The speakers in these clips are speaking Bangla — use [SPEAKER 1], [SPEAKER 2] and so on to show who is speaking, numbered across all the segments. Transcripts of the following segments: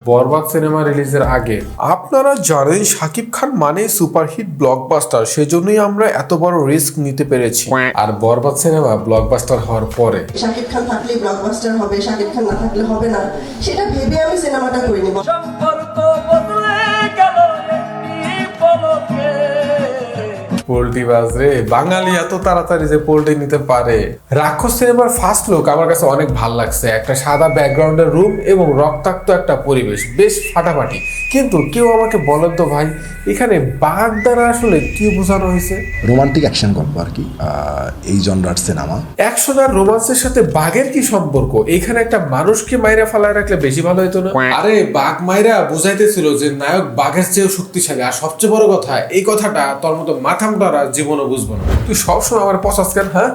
[SPEAKER 1] বরবাদ সিনেমা রিলিজের আগে। আপনারা জানেন শাকিব খান মানে সুপারহিট ব্লকবাস্টার, সেজন্যই আমরা এত বড় রিস্ক নিতে পেরেছি। আর বরবাদ সিনেমা ব্লকবাস্টার হওয়ার পরে
[SPEAKER 2] শাকিব খান থাকলে ব্লকবাস্টার হবে, শাকিব খান না থাকলে হবে না, সেটা ভেবে আমি সিনেমাটা করিনি।
[SPEAKER 1] পোল্ট্রি বাজ রে, বাঙালি এত তাড়াতাড়ি যে পোল্ট্রি নিতে পারে। রাক্ষস সিনেমার ফার্স্ট লুক আমার কাছে অনেক ভালো লাগছে। একটা সাদা ব্যাকগ্রাউন্ডের রুম এবং রক্তাক্ত একটা পরিবেশ, বেশ ফাটাফাটি। কিন্তু কেউ আমাকে বলেন তো ভাই, এখানে বাঘ দ্বারা আসলে কি বোঝানো হয়েছে?
[SPEAKER 3] রোমান্টিক অ্যাকশন গল্প আর কি, এই জনরার সিনেমা।
[SPEAKER 1] অ্যাকশন আর রোমান্সের সাথে বাঘের কি সম্পর্ক? এখানে একটা মানুষকে মাইরা ফেলায় রাখলে বেশি ভালো হতো না? আরে বাঘ মাইরা বুঝাইতেছিল যে নায়ক বাঘের চেয়েও শক্তিশালী। আর সবচেয়ে বড় কথা, এই কথাটা তোর মতো মাথা মোটারা জীবনও বুঝবো না। তুই সবসময় আমার পচাস কেন? হ্যাঁ,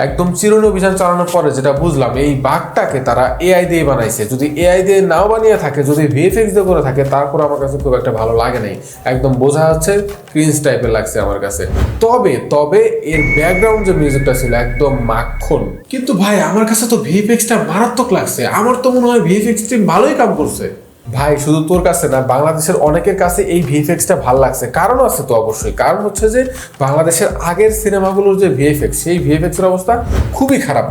[SPEAKER 1] একদম চিরুনি অভিযান চালানোর পরে যেটা বুঝলাম, এই বাঘটাকে তারা এআই দিয়ে বানাইছে। যদি এআই দিয়ে নাও বানিয়ে থাকে, যদি ভিএফএক্স দিয়ে করে থাকে, তারপর আমার কাছে খুব একটা ভালো লাগে নাই। একদম বোঝা যাচ্ছে ক্রিঞ্জ টাইপের লাগছে আমার কাছে। তবে এর ব্যাকগ্রাউন্ড যে মিউজিকটা ছিল একদম মাখন। কিন্তু ভাই আমার কাছে তো ভিএফএক্সটা মারাত্মক লাগছে। আমার তো মনে হয় ভিএফএক্স টিম ভালোই কাম করছে। ভাই শুধু তোর কাছে না, বাংলাদেশের অনেকের কাছে এই ভিএফএক্সটা ভালো লাগছে। কারণ আছে তো অবশ্যই। কারণ হচ্ছে যে বাংলাদেশের আগের সিনেমাগুলোর যে ভিএফএক্স, সেই ভিএফএক্সের অবস্থা খুবই খারাপ।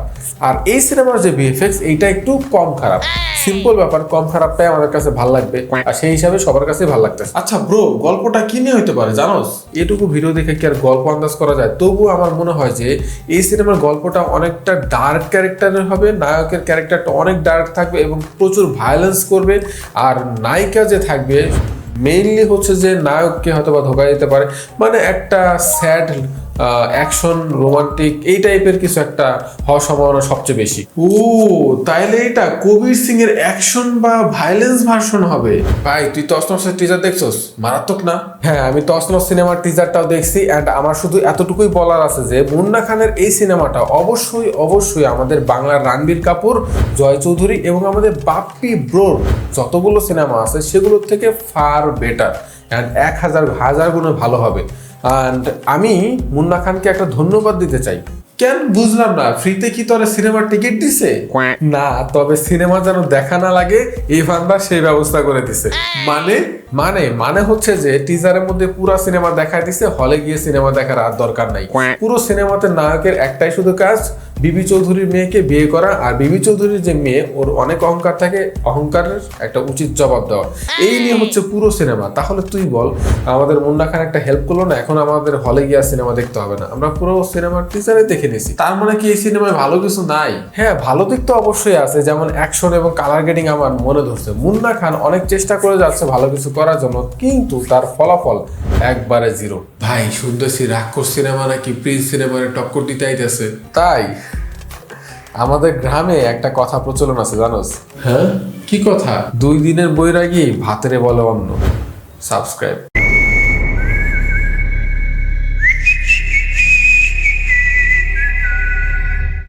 [SPEAKER 1] আর এই সিনেমার যে ভিএফএক্স, এইটা একটু কম খারাপ। সিম্পল ব্যাপার, কম খারাপটাই আমাদের কাছে ভালো লাগবে, আর সেই হিসাবে সবার কাছে ভালো লাগতেছে। আচ্ছা ব্রো, গল্পটা কি নিয়ে হইতে পারে জানোস? এটুকু ভিডিও দেখে কি আর গল্প আন্দাজ করা যায়? তবুও আমার মনে হয় যে এই সিনেমার গল্পটা অনেকটা ডার্ক ক্যারেক্টারের হবে। নায়কের ক্যারেক্টারটা অনেক ডার্ক থাকবে এবং প্রচুর ভায়োলেন্স করবে। আর নায়িকা যে থাকবে, মেইনলি হচ্ছে যে নায়ককে হয়তো বা ধোকা দিতে পারে। মানে একটা স্যাড অ্যাকশন রোমান্টিক এই টাইপের কিছু একটা হওয়ার সম্ভাবনা সবচেয়ে বেশি। তাইলে এটা কবির সিং এর অ্যাকশন বা ভায়োলেন্স ভার্সন হবে। ভাই তুই তসনসের টিজার দেখছস? মারাত্মক না? হ্যাঁ, আমি তসনস সিনেমার টিজারটাও দেখছি। অ্যান্ড আমার শুধু এতটুকুই বলার আছে যে মুন্না খানের এই সিনেমাটা অবশ্যই আমাদের বাংলার রণবীর কাপুর, জয় চৌধুরী এবং আমাদের বাপ্পি ব্রোর যতগুলো সিনেমা আছে সেগুলোর থেকে ফার বেটার অ্যান্ড 1000 গুণে ভালো হবে। অ্যান্ড আমি মুন্না খানকে একটা ধন্যবাদ দিতে চাই। কেন বুঝলাম না, ফ্রিতে কি তোরা সিনেমার টিকিট দিছে? না, তবে সিনেমা যেন দেখা না লাগে এই ফান্ডা সেই ব্যবস্থা করে দিছে। মানে হচ্ছে যে টিজারের মধ্যে পুরো সিনেমা দেখায় দিছে, হলে গিয়ে সিনেমা দেখার আর দরকার নাই। পুরো সিনেমাতে নায়কের একটাই শুধু কাজ, বিবি চৌধুরীর মেয়েকে বিয়ে করা। আর বিবি চৌধুরীর যে মেয়ে, ওর অনেক অহংকার থাকে, অহংকারের একটা উচিত জবাব দেওয়া। এই নিয়ে হচ্ছে পুরো সিনেমা। তাহলে তুই বল, আমাদের মুন্না খান একটা হেল্প করলো না? এখন আমাদের হলে গিয়ে সিনেমা দেখতে হবে না, আমরা পুরো সিনেমার টিজারে দেখে নিছি। তার মানে কি এই সিনেমায় ভালো কিছু নাই? হ্যাঁ, ভালো দিক তো অবশ্যই আছে, যেমন অ্যাকশন এবং কালার গ্রেডিং আমার মনে ধরছে। মুন্না খান অনেক চেষ্টা করে যাচ্ছে ভালো কিছু করার জন্য, কিন্তু তার ফলাফল একবারে জিরো। ভাই শুনতেছি রাক্ষস সিনেমা নাকি প্রিন্স সিনেমার টক্কর দিতে আইতেছে। তাই আমাদের গ্রামে একটা কথা প্রচলন আছে জানোস? হ্যাঁ, কি কথা? 2 দিনের বৈরাগী ভাতেরে বলে অন্ন। সাবস্ক্রাইব।